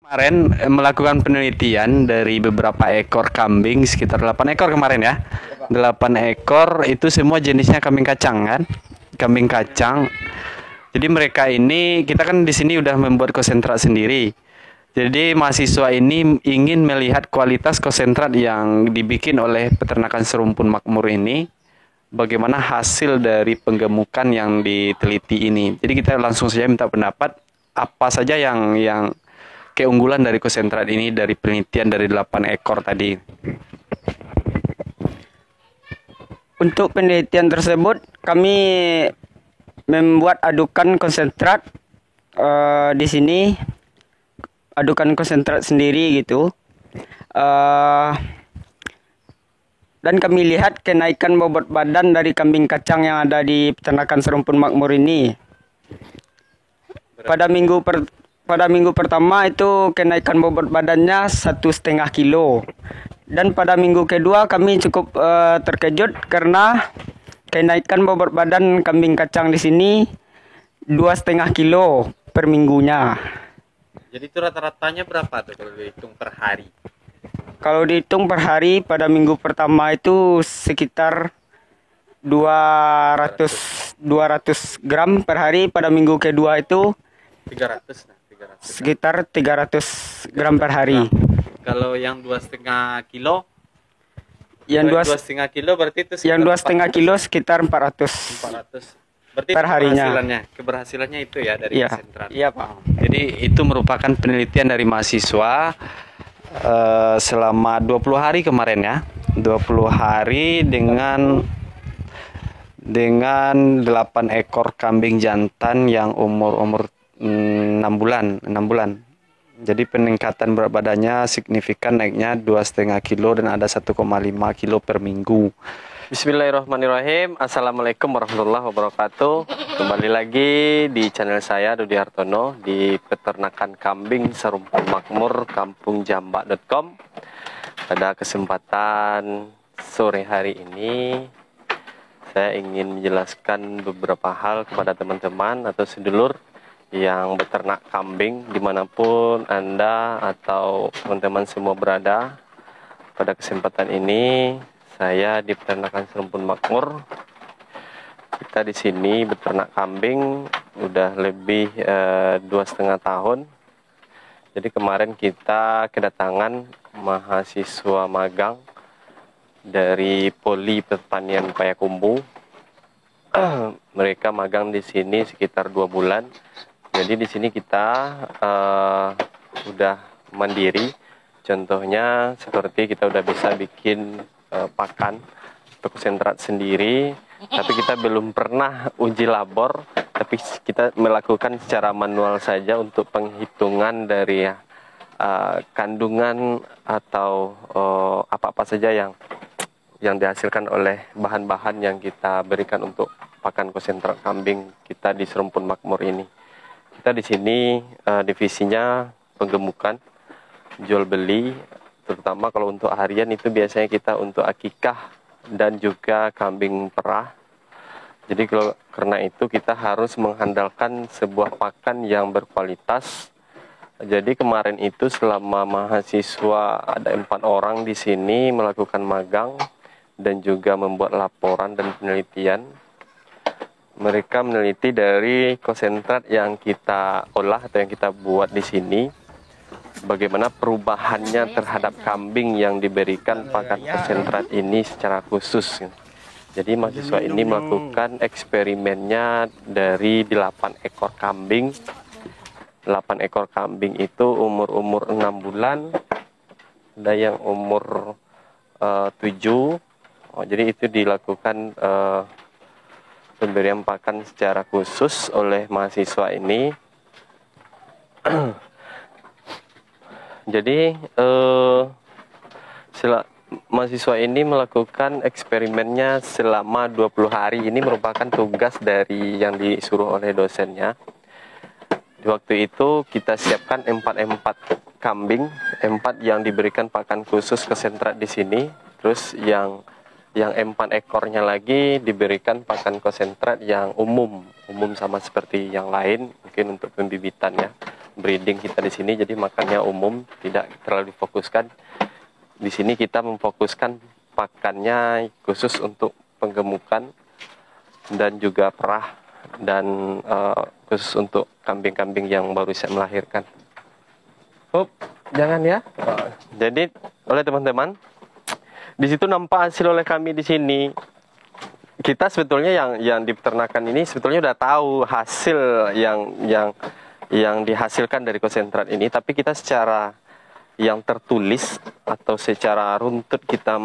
Kemarin melakukan penelitian dari beberapa ekor kambing, sekitar 8 ekor kemarin ya. 8 ekor itu semua jenisnya kambing kacang kan? Kambing kacang. Jadi mereka ini kita kan di sini udah membuat konsentrat sendiri. Jadi mahasiswa ini ingin melihat kualitas konsentrat yang dibikin oleh peternakan serumpun makmur ini, bagaimana hasil dari penggemukan yang diteliti ini. Jadi kita langsung saja minta pendapat apa saja yang keunggulan dari konsentrat ini dari penelitian dari 8 ekor tadi. Untuk penelitian tersebut, kami membuat adukan konsentrat di sini, adukan konsentrat sendiri gitu. Dan kami lihat kenaikan bobot badan dari kambing kacang yang ada di peternakan serumpun makmur ini. Pada minggu pertama itu kenaikan bobot badannya 1,5 kilo. Dan pada minggu kedua kami cukup terkejut karena kenaikan bobot badan kambing kacang di sini 2,5 kilo per minggunya. Jadi itu rata-ratanya berapa tuh kalau dihitung per hari? Kalau dihitung per hari pada minggu pertama itu sekitar 200 gram per hari, pada minggu kedua itu 300 sekitar 300 gram per hari. Kalau yang 2,5 kilo? Yang 2,5 kilo berarti itu yang 2,5 kilo sekitar 400 berarti per harinya. Keberhasilannya itu ya dari konsentrat. Iya, Pak. Jadi itu merupakan penelitian dari mahasiswa selama 20 hari kemarin ya. 20 hari dengan 8 ekor kambing jantan yang umur 6 bulan. Jadi peningkatan berat badannya signifikan, naiknya 2,5 kilo dan ada 1,5 kilo per minggu. Bismillahirrahmanirrahim. Assalamualaikum warahmatullahi wabarakatuh. Kembali lagi di channel saya Dodi Hartono di peternakan kambing serumpun makmur kampung-jambak.com. Pada kesempatan sore hari ini saya ingin menjelaskan beberapa hal kepada teman-teman atau sedulur yang beternak kambing dimanapun Anda atau teman-teman semua berada. Pada kesempatan ini saya di peternakan serumpun makmur. Kita di sini beternak kambing udah lebih 2,5 tahun. Jadi kemarin kita kedatangan mahasiswa magang dari Poli Pertanian Payakumbuh. Mereka magang di sini sekitar 2 bulan. Jadi di sini kita udah mandiri. Contohnya seperti kita udah bisa bikin pakan untuk konsentrat sendiri, tapi kita belum pernah uji labor, tapi kita melakukan secara manual saja untuk penghitungan dari kandungan atau apa-apa saja yang dihasilkan oleh bahan-bahan yang kita berikan untuk pakan konsentrat kambing kita di serumpun makmur ini. Kita di sini divisinya penggemukan, jual beli, terutama kalau untuk harian itu biasanya kita untuk akikah dan juga kambing perah. Jadi karena itu kita harus mengandalkan sebuah pakan yang berkualitas. Jadi kemarin itu selama mahasiswa ada 4 orang di sini melakukan magang dan juga membuat laporan dan penelitian. Mereka meneliti dari konsentrat yang kita olah atau yang kita buat di sini, bagaimana perubahannya terhadap kambing yang diberikan pakan konsentrat ini secara khusus. Jadi mahasiswa ini melakukan eksperimennya dari 8 ekor kambing. 8 ekor kambing itu umur 6 bulan, ada yang umur 7. Jadi itu dilakukan pemberian pakan secara khusus oleh mahasiswa ini. Jadi mahasiswa ini melakukan eksperimennya selama 20 hari. Ini merupakan tugas dari yang disuruh oleh dosennya. Di waktu itu kita siapkan 4 kambing, 4 yang diberikan pakan khusus konsentrat di sini. Terus yang 4 ekornya lagi diberikan pakan konsentrat yang umum sama seperti yang lain, mungkin untuk pembibitannya. breeding kita di sini, jadi makannya umum, tidak terlalu difokuskan. Di sini kita memfokuskan pakannya khusus untuk penggemukan dan juga perah, dan khusus untuk kambing-kambing yang baru siap melahirkan. Jangan ya. Jadi oleh teman-teman, di situ nampak hasil oleh kami di sini. Kita sebetulnya yang di peternakan ini sebetulnya udah tahu hasil yang dihasilkan dari konsentrat ini, tapi kita secara yang tertulis atau secara runtut kita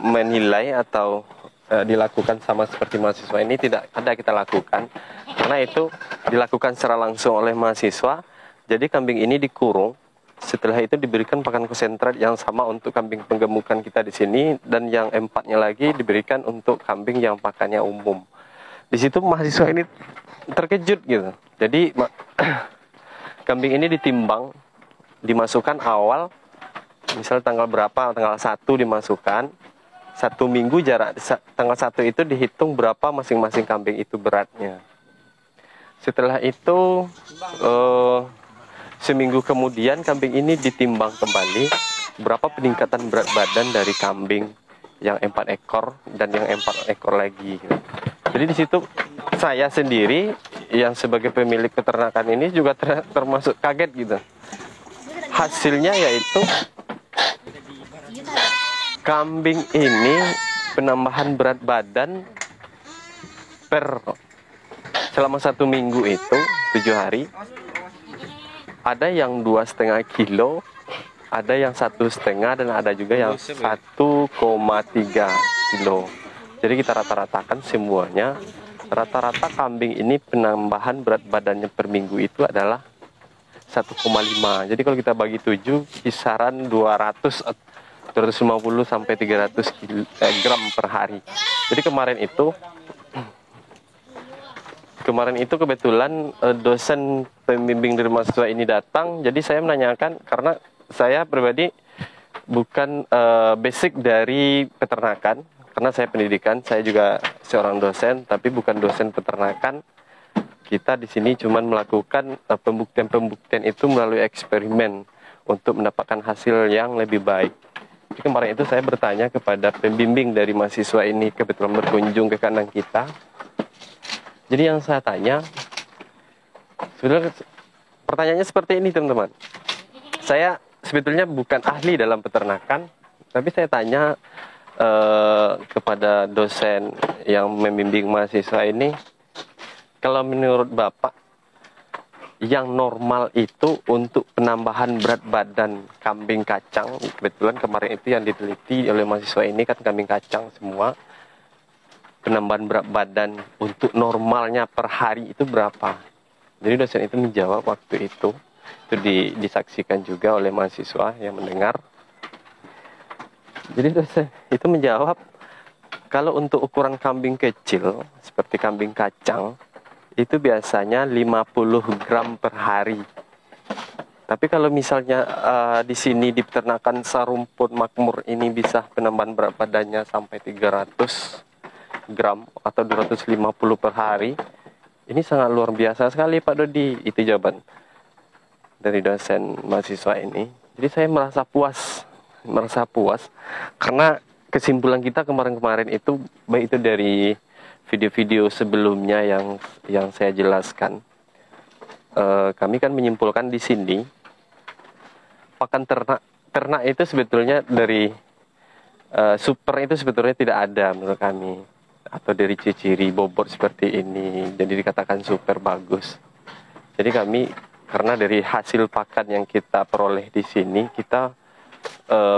menilai atau dilakukan sama seperti mahasiswa ini tidak ada kita lakukan, karena itu dilakukan secara langsung oleh mahasiswa. Jadi kambing ini dikurung, setelah itu diberikan pakan konsentrat yang sama untuk kambing penggemukan kita di sini, dan yang 4-nya lagi diberikan untuk kambing yang pakannya umum. Di situ mahasiswa ini terkejut gitu. Jadi kambing ini ditimbang, dimasukkan awal, misal tanggal berapa, tanggal 1 dimasukkan, 1 minggu jarak tanggal 1 itu dihitung berapa masing-masing kambing itu beratnya. Setelah itu seminggu kemudian kambing ini ditimbang kembali berapa peningkatan berat badan dari kambing yang 4 ekor dan yang 4 ekor lagi. Jadi di situ saya sendiri yang sebagai pemilik peternakan ini juga termasuk kaget gitu. Hasilnya yaitu kambing ini penambahan berat badan selama 1 minggu itu 7 hari, ada yang 2,5 kilo, ada yang 1,5, dan ada juga yang 1,3 kilo. Jadi kita rata-ratakan semuanya, rata-rata kambing ini penambahan berat badannya per minggu itu adalah 1,5. Jadi kalau kita bagi 7, kisaran 250 sampai 300 gram per hari. Jadi kemarin itu kebetulan dosen pembimbing dari mahasiswa ini datang. Jadi saya menanyakan, karena saya pribadi bukan basic dari peternakan, karena saya pendidikan, saya juga seorang dosen, tapi bukan dosen peternakan. Kita di sini cuma melakukan pembuktian-pembuktian itu melalui eksperimen untuk mendapatkan hasil yang lebih baik. Jadi kemarin itu saya bertanya kepada pembimbing dari mahasiswa ini, kebetulan berkunjung ke kandang kita. Jadi yang saya tanya, sebenarnya pertanyaannya seperti ini teman-teman. Saya sebetulnya bukan ahli dalam peternakan, tapi saya tanya kepada dosen yang membimbing mahasiswa ini, kalau menurut Bapak, yang normal itu untuk penambahan berat badan kambing kacang, kebetulan kemarin itu yang diteliti oleh mahasiswa ini kan kambing kacang semua, penambahan berat badan untuk normalnya per hari itu berapa? Jadi dosen itu menjawab waktu itu disaksikan juga oleh mahasiswa yang mendengar. Jadi dosen itu menjawab, kalau untuk ukuran kambing kecil seperti kambing kacang itu biasanya 50 gram per hari. Tapi kalau misalnya di sini di peternakan Sarumput Makmur ini bisa penambahan berat badannya sampai 300 gram atau 250 per hari, ini sangat luar biasa sekali Pak Dodi. Itu jawaban dari dosen mahasiswa ini. Jadi saya merasa puas karena kesimpulan kita kemarin-kemarin itu, baik itu dari video-video sebelumnya yang saya jelaskan, kami kan menyimpulkan di sini pakan ternak itu sebetulnya dari super itu sebetulnya tidak ada menurut kami, atau dari ciri bobot seperti ini jadi dikatakan super bagus. Jadi kami, karena dari hasil pakan yang kita peroleh di sini, kita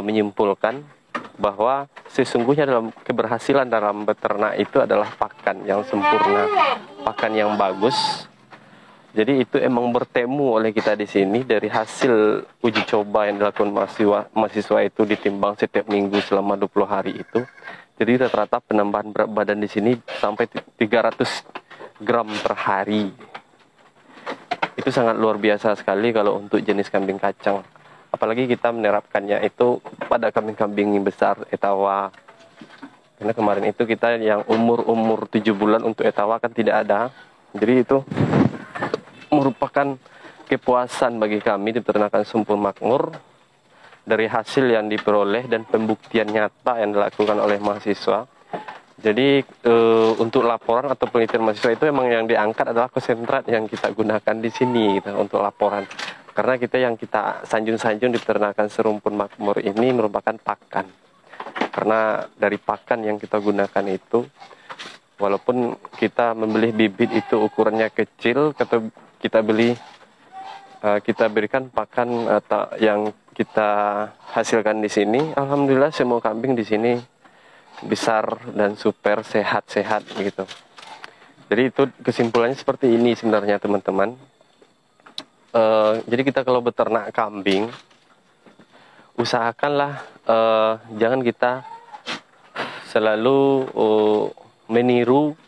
menyimpulkan bahwa sesungguhnya dalam keberhasilan dalam beternak itu adalah pakan yang sempurna, pakan yang bagus. Jadi itu emang bertemu oleh kita di sini dari hasil uji coba yang dilakukan mahasiswa itu ditimbang setiap minggu selama 20 hari itu. Jadi rata-rata penambahan berat badan di sini sampai 300 gram per hari. Itu sangat luar biasa sekali kalau untuk jenis kambing kacang. Apalagi kita menerapkannya itu pada kambing-kambing besar etawa. Karena kemarin itu kita yang umur 7 bulan untuk etawa kan tidak ada. Jadi itu merupakan kepuasan bagi kami di Peternakan Serumpun Makmur dari hasil yang diperoleh dan pembuktian nyata yang dilakukan oleh mahasiswa. Jadi untuk laporan atau penelitian mahasiswa itu memang yang diangkat adalah konsentrat yang kita gunakan di sini gitu, untuk laporan. Karena yang kita sanjung-sanjung di Peternakan Serumpun Makmur ini merupakan pakan. Karena dari pakan yang kita gunakan itu, walaupun kita membeli bibit itu ukurannya kecil, kita berikan pakan atau yang kita hasilkan di sini, alhamdulillah semua kambing di sini besar dan super sehat-sehat gitu. Jadi itu kesimpulannya seperti ini sebenarnya teman-teman. Jadi kita kalau beternak kambing, usahakanlah jangan kita selalu meniru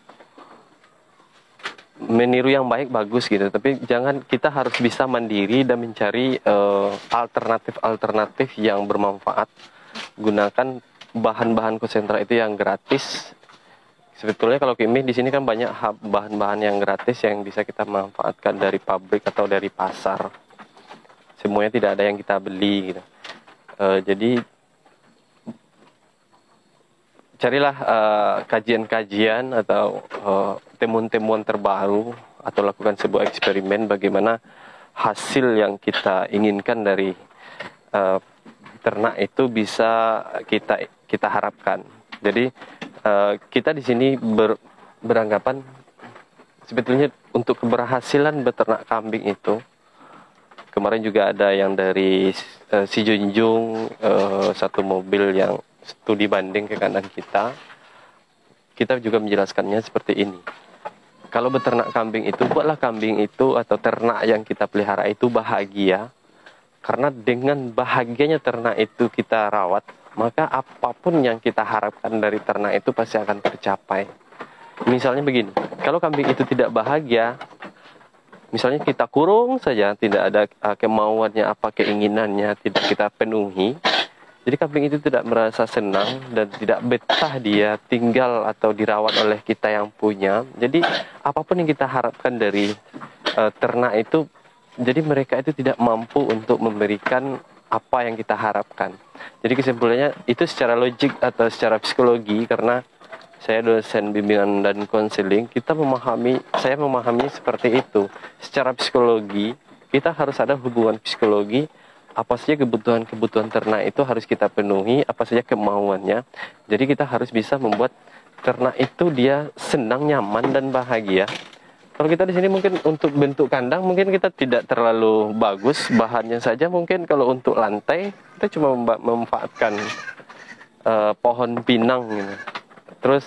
yang baik bagus gitu, tapi kita harus bisa mandiri dan mencari alternatif yang bermanfaat. Gunakan bahan-bahan konsentrat itu yang gratis. Sebetulnya kalau kami di sini kan banyak bahan-bahan yang gratis yang bisa kita manfaatkan dari pabrik atau dari pasar. Semuanya tidak ada yang kita beli gitu. Jadi carilah kajian-kajian atau temuan-temuan terbaru atau lakukan sebuah eksperimen bagaimana hasil yang kita inginkan dari ternak itu bisa kita harapkan. Jadi kita di sini beranggapan sebetulnya untuk keberhasilan beternak kambing itu, kemarin juga ada yang dari si Junjung, satu mobil yang studi banding ke kandang kita juga menjelaskannya seperti ini. Kalau beternak kambing itu, buatlah kambing itu atau ternak yang kita pelihara itu bahagia. Karena dengan bahagianya ternak itu kita rawat, maka apapun yang kita harapkan dari ternak itu pasti akan tercapai. Misalnya begini, kalau kambing itu tidak bahagia, misalnya kita kurung saja, tidak ada kemauannya, apa keinginannya, tidak kita penuhi, jadi kambing itu tidak merasa senang dan tidak betah dia tinggal atau dirawat oleh kita yang punya. Jadi apapun yang kita harapkan dari ternak itu, jadi mereka itu tidak mampu untuk memberikan apa yang kita harapkan. Jadi kesimpulannya itu secara logik atau secara psikologi, karena saya dosen bimbingan dan konseling, saya memahami seperti itu. Secara psikologi, kita harus ada hubungan psikologi, apa saja kebutuhan ternak itu harus kita penuhi, apa saja kemauannya. Jadi kita harus bisa membuat ternak itu dia senang, nyaman, dan bahagia. Kalau kita di sini mungkin untuk bentuk kandang mungkin kita tidak terlalu bagus bahannya saja, mungkin kalau untuk lantai kita cuma memanfaatkan pohon pinang gitu. Terus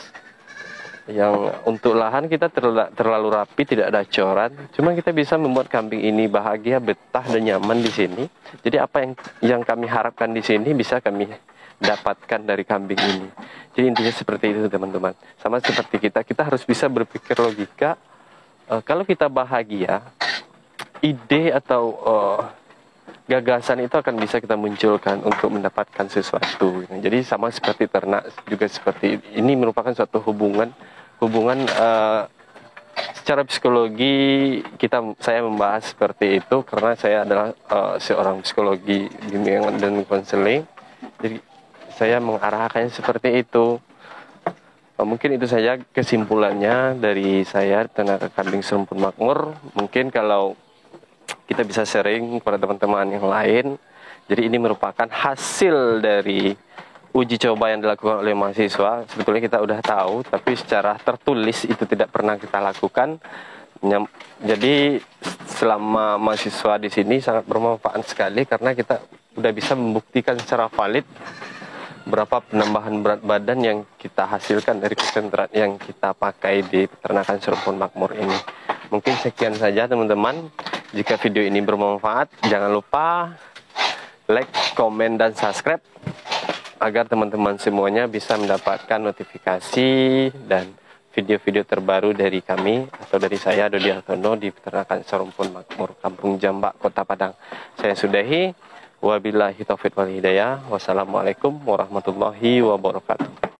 yang untuk lahan kita terlalu rapi, tidak ada coran. Cuma kita bisa membuat kambing ini bahagia, betah dan nyaman di sini. Jadi apa yang kami harapkan di sini bisa kami dapatkan dari kambing ini. Jadi intinya seperti itu teman-teman. Sama seperti kita harus bisa berpikir logika. Kalau kita bahagia, ide atau gagasan itu akan bisa kita munculkan untuk mendapatkan sesuatu. Jadi sama seperti ternak juga seperti ini, merupakan suatu hubungan secara psikologi. Saya membahas seperti itu karena saya adalah seorang psikologi bimbingan dan konseling. Jadi saya mengarahkannya seperti itu. Mungkin itu saja kesimpulannya dari saya, Peternakan Kambing Serumpun Makmur. Mungkin kalau kita bisa sharing kepada teman-teman yang lain. Jadi ini merupakan hasil dari uji coba yang dilakukan oleh mahasiswa. Sebetulnya kita udah tahu, tapi secara tertulis itu tidak pernah kita lakukan. Jadi selama mahasiswa di sini sangat bermanfaat sekali karena kita udah bisa membuktikan secara valid berapa penambahan berat badan yang kita hasilkan dari konsentrat yang kita pakai di Peternakan Serumpun Makmur ini. Mungkin sekian saja teman-teman. Jika video ini bermanfaat, jangan lupa like, komen, dan subscribe agar teman-teman semuanya bisa mendapatkan notifikasi dan video-video terbaru dari kami atau dari saya, Dodi Hartono, di Peternakan Serumpun Makmur, Kampung Jambak, Kota Padang. Saya sudahi. Wabillahi taufiq wal hidayah. Wassalamualaikum warahmatullahi wabarakatuh.